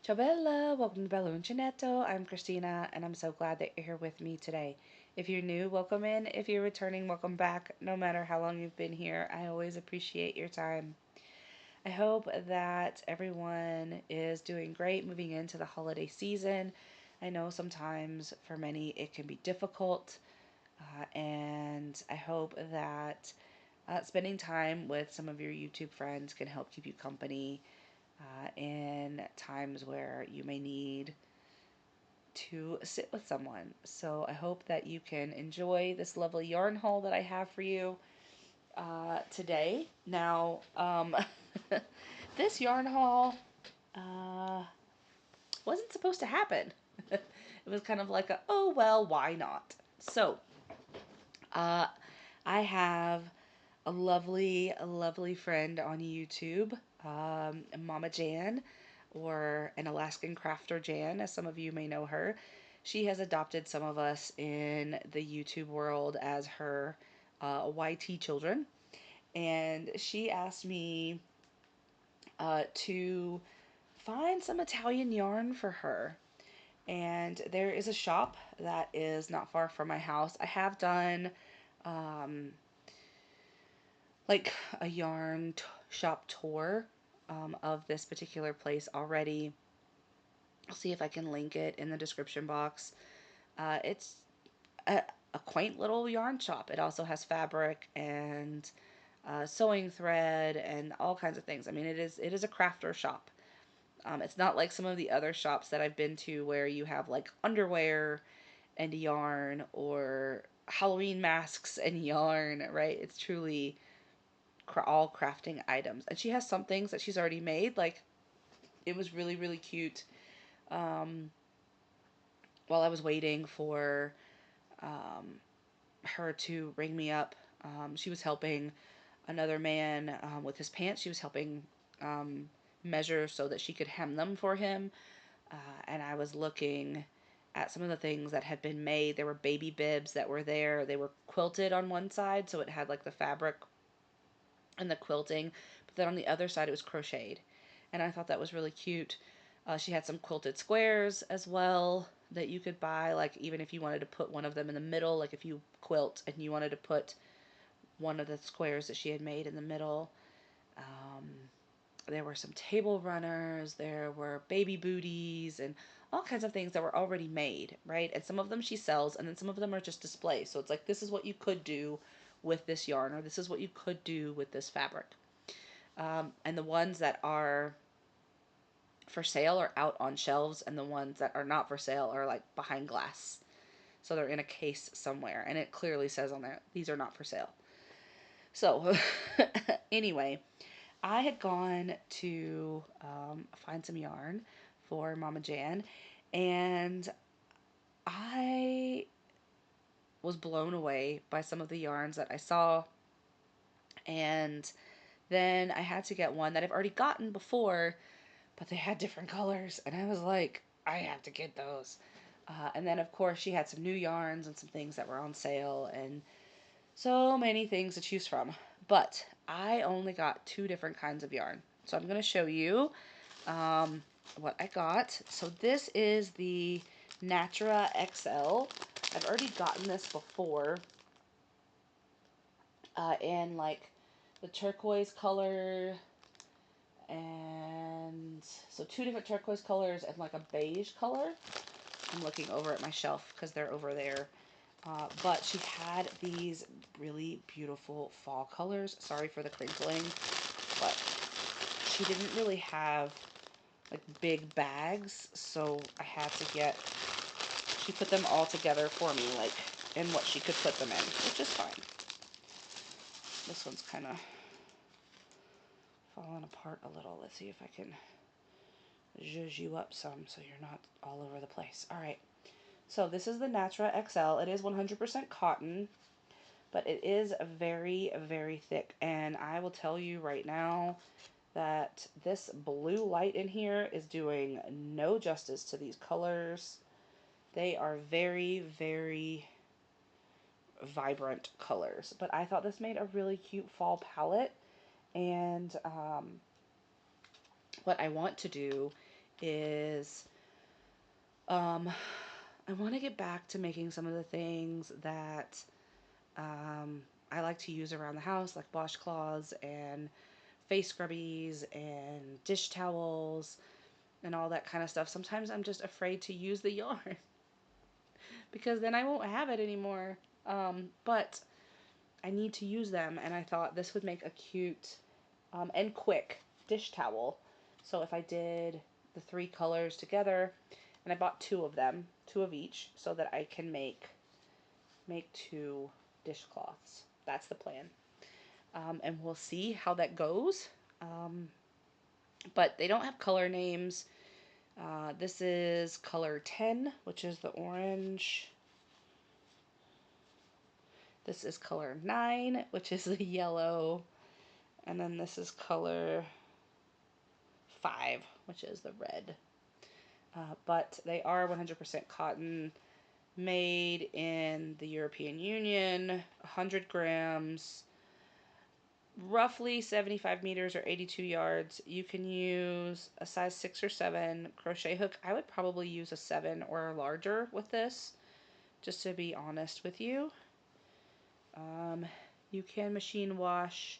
Ciao Bella, welcome to Bella Uncinetto. I'm Christina, and I'm so glad that you're here with me today. If you're new, welcome in. If you're returning, welcome back. No matter how long you've been here, I always appreciate your time. I hope that everyone is doing great moving into the holiday season. I know sometimes for many it can be difficult, and I hope that spending time with some of your YouTube friends can help keep you company in times where you may need to sit with someone. So I hope that you can enjoy this lovely yarn haul that I have for you today. Now, this yarn haul uh, wasn't supposed to happen. It was kind of like a, oh, well, why not? So, uh, I have a lovely friend on YouTube, Mama Jan, or an Alaskan crafter Jan, as some of you may know her. She has adopted some of us in the YouTube world as her YT children, and she asked me to find some Italian yarn for her. And there is a shop that is not far from my house. I have done um, like a shop tour of this particular place already. I'll see if I can link it in the description box. It's a, a quaint little yarn shop. It also has fabric and sewing thread and all kinds of things. I mean, it is a crafter shop. It's not like some of the other shops that I've been to where you have like underwear and yarn or Halloween masks and yarn, right? It's truly all crafting items. And she has some things that she's already made. Like, it was really, really cute. Um, while I was waiting for um, her to ring me up, she was helping another man with his pants. She was helping um, measure so that she could hem them for him. And I was looking at some of the things that had been made. There were baby bibs that were there. They were quilted on one side, so it had like the fabric and the quilting, but then on the other side it was crocheted. And I thought that was really cute. She had some quilted squares as well that you could buy, like even if you wanted to put one of them in the middle, like if you quilt and you wanted to put one of the squares that she had made in the middle. Um, there were some table runners, there were baby booties, and all kinds of things that were already made, right? And some of them she sells, and then some of them are just displays. So it's like, this is what you could do with this yarn, or this is what you could do with this fabric. And the ones that are for sale are out on shelves, and the ones that are not for sale are like behind glass. So they're in a case somewhere, and it clearly says on there, these are not for sale. So, anyway, I had gone to find some yarn for Mama Jan, and I was blown away by some of the yarns that I saw. And then I had to get one that I've already gotten before, but they had different colors, and I was like, I have to get those. And then, of course, she had some new yarns and some things that were on sale, and so many things to choose from. But I only got two different kinds of yarn. So I'm going to show you what I got. So this is the Natura XL. I've already gotten this before in like the turquoise color, and so two different turquoise colors and like a beige color. I'm looking over at my shelf because they're over there. But she had these really beautiful fall colors. Sorry for the crinkling, but she didn't really have like big bags, so I had to get, she put them all together for me, like in what she could put them in, which is fine. This one's kind of falling apart a little. Let's see if I can zhuzh you up some so you're not all over the place. All right. So this is the Natura XL. It is 100% cotton, but it is very, very thick. And I will tell you right now that this blue light in here is doing no justice to these colors. They are very, very vibrant colors. But I thought this made a really cute fall palette. And what I want to do is um, I want to get back to making some of the things that um, I like to use around the house, like washcloths and face scrubbies and dish towels and all that kind of stuff. Sometimes I'm just afraid to use the yarn because then I won't have it anymore. But I need to use them, and I thought this would make a cute and quick dish towel. So if I did the three colors together, and I bought two of them, two of each, so that I can make two dishcloths. That's the plan. And we'll see how that goes. Um, but they don't have color names. This is color 10, which is the orange. This is color 9, which is the yellow. And then this is color 5, which is the red. But they are 100% cotton, made in the European Union, 100 grams, roughly 75 meters or 82 yards. You can use a size 6 or 7 crochet hook. I would probably use a 7 or larger with this, just to be honest with you. Um, you can machine wash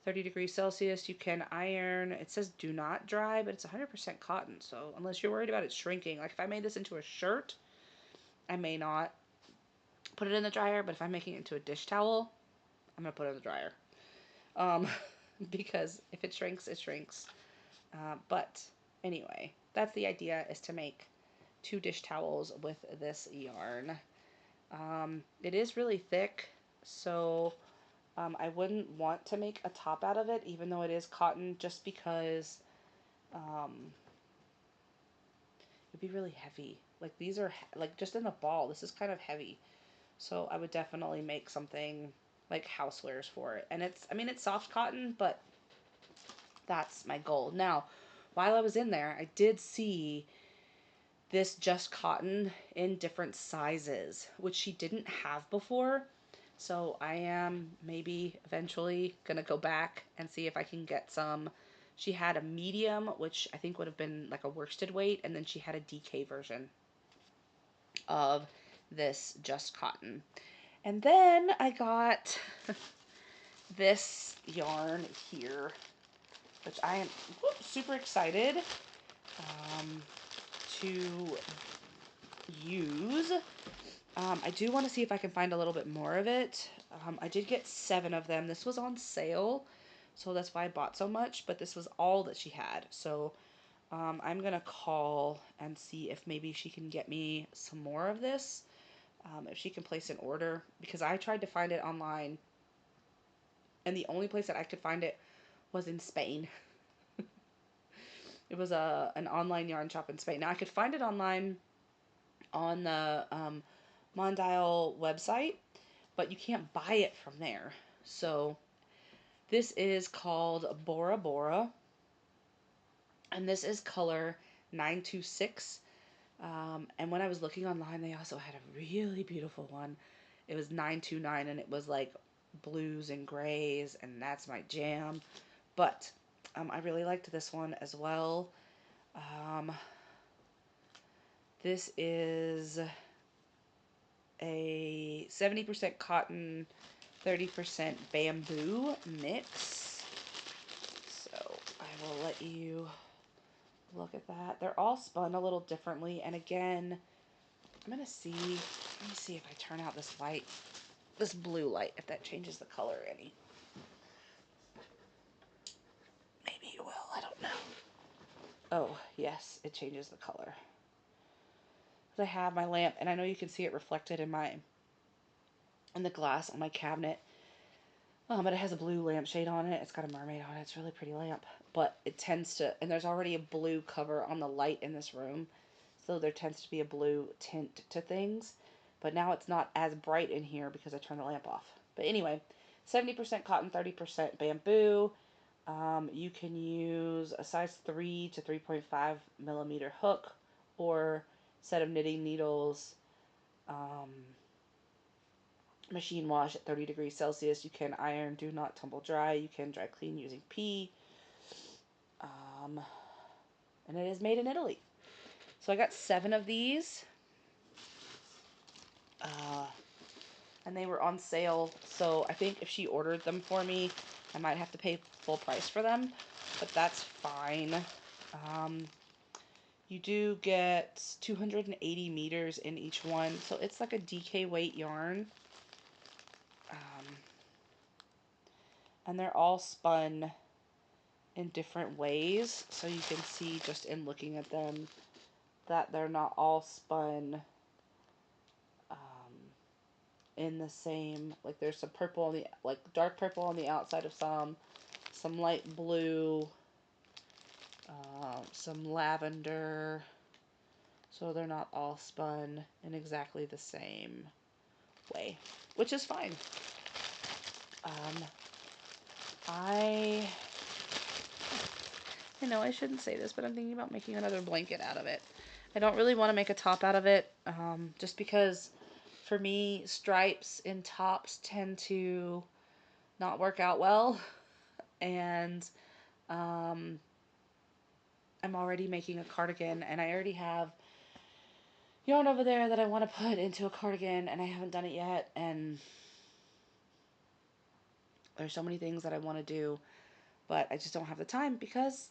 30 degrees Celsius. You can iron. It says do not dry, but it's 100% cotton. So unless you're worried about it shrinking, like if I made this into a shirt, I may not put it in the dryer. But if I'm making it into a dish towel, I'm going to put it in the dryer. Um, because if it shrinks, it shrinks. But anyway, that's the idea, is to make two dish towels with this yarn. It is really thick, so I wouldn't want to make a top out of it, even though it is cotton, just because um, it'd be really heavy. Like these are like just in the ball. This is kind of heavy, so I would definitely make something like housewares for it. And it's, I mean, it's soft cotton, but that's my goal. Now, while I was in there, I did see this just cotton in different sizes, which she didn't have before. So I am maybe eventually gonna go back and see if I can get some. She had a medium, which I think would have been like a worsted weight, and then she had a DK version of this just cotton. And then I got this yarn here, which I am super excited to use. I do want to see if I can find a little bit more of it. I did get 7 of them. This was on sale, so that's why I bought so much, but this was all that she had. So I'm going to call and see if maybe she can get me some more of this, if she can place an order, because I tried to find it online, and the only place that I could find it was in Spain. It was an online yarn shop in Spain. Now, I could find it online on the Mondial website, but you can't buy it from there. So this is called Bora Bora, and this is color 926. And when I was looking online, they also had a really beautiful one. It was 929, and it was like blues and grays, and that's my jam. But I really liked this one as well. This is a 70% cotton, 30% bamboo mix. So I will let you look at that. They're all spun a little differently. And again, I'm going to see, let me see if I turn out this light, this blue light, if that changes the color any. Maybe it will, I don't know. Oh, yes, it changes the color. I have my lamp, and I know you can see it reflected in the glass on my cabinet. But it has a blue lampshade on it. It's got a mermaid on it. It's a really pretty lamp. But it tends to, and there's already a blue cover on the light in this room. So there tends to be a blue tint to things. But now it's not as bright in here because I turned the lamp off. But anyway, 70% cotton, 30% bamboo. You can use a size 3 to 3.5 millimeter hook or set of knitting needles. Machine wash at 30 degrees Celsius. You can iron, do not tumble dry. You can dry clean using pee. And and it is made in Italy. So I got 7 of these, uh, and they were on sale. So I think if she ordered them for me, I might have to pay full price for them, but that's fine. Um, you do get 280 meters in each one, so it's like a DK weight yarn. Um, and they're all spun in different ways, so you can see just in looking at them that they're not all spun in the same, like there's some purple on the, like dark purple on the outside of some light blue, some lavender, so they're not all spun in exactly the same way, which is fine. Um, I know I shouldn't say this, but I'm thinking about making another blanket out of it. I don't really want to make a top out of it, just because for me, stripes in tops tend to not work out well, and um, I'm already making a cardigan, and I already have yarn over there that I want to put into a cardigan, and I haven't done it yet, and there's so many things that I want to do, but I just don't have the time because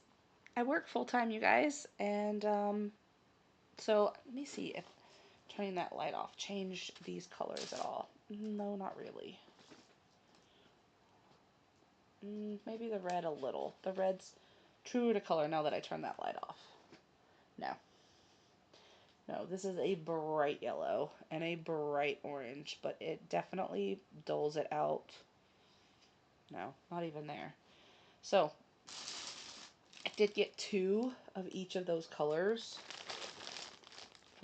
I work full-time, you guys, and so let me see if turning that light off changed these colors at all. No, not really. Maybe the red a little. The red's true to color now that I turn that light off. No. No, this is a bright yellow and a bright orange, but it definitely dulls it out. No, not even there. So, I did get 2 of each of those colors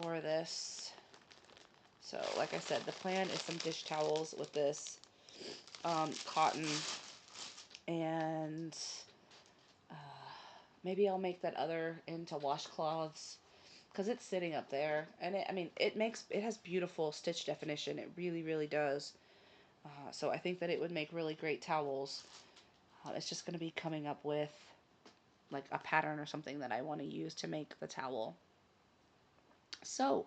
for this. So, like I said, the plan is some dish towels with this cotton, and maybe I'll make that other into washcloths because it's sitting up there, and it has beautiful stitch definition. It really, really does. So I think that it would make really great towels. It's just going to be coming up with like a pattern or something that I want to use to make the towel. So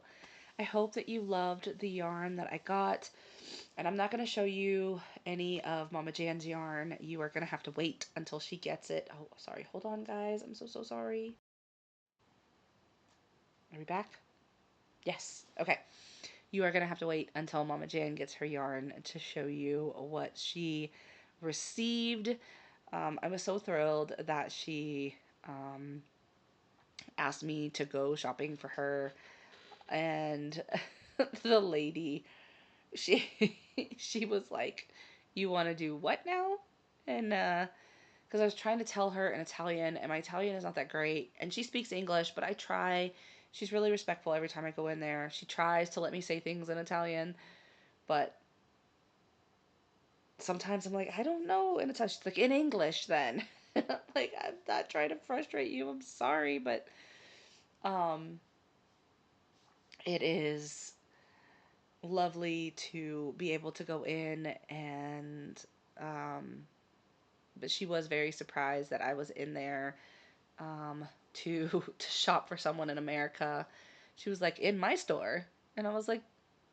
I hope that you loved the yarn that I got. And I'm not going to show you any of Mama Jan's yarn. You are going to have to wait until she gets it. Oh, sorry. Hold on, guys. I'm so sorry. Are we back? Yes. Okay. You are going to have to wait until Mama Jan gets her yarn to show you what she received. I was so thrilled that she asked me to go shopping for her, and the lady, she she was like, "You want to do what now?" And because I was trying to tell her in Italian, and my Italian is not that great, and she speaks English, but I try. She's really respectful every time I go in there. She tries to let me say things in Italian, but sometimes I'm like, I don't know in Italian. She's like, in English then. Like, I'm not trying to frustrate you. I'm sorry, but um, it is lovely to be able to go in and but she was very surprised that I was in there um, to to shop for someone in America. She was like, in my store, and I was like,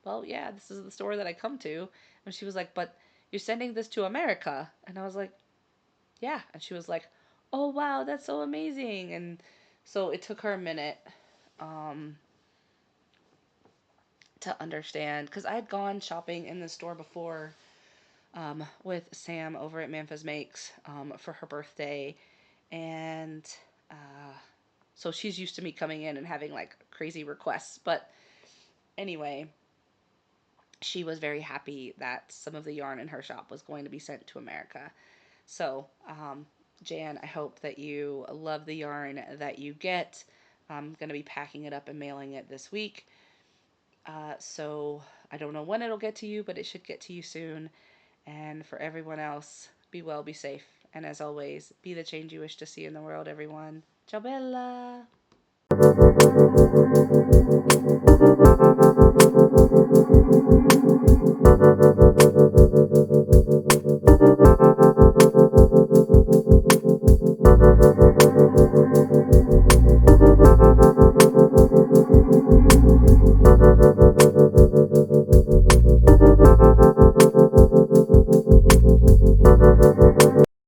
well, yeah, this is the store that I come to. And she was like, but you're sending this to America, and I was like, yeah. And she was like, oh wow, that's so amazing. And so it took her a minute um, to understand, because I had gone shopping in the store before with Sam over at Memphis Makes for her birthday, and so she's used to me coming in and having like crazy requests. But anyway, she was very happy that some of the yarn in her shop was going to be sent to America. So, Jan, I hope that you love the yarn that you get. I'm going to be packing it up and mailing it this week. So I don't know when it'll get to you, but it should get to you soon. And for everyone else, be well, be safe. And as always, be the change you wish to see in the world, everyone. Ciao bella!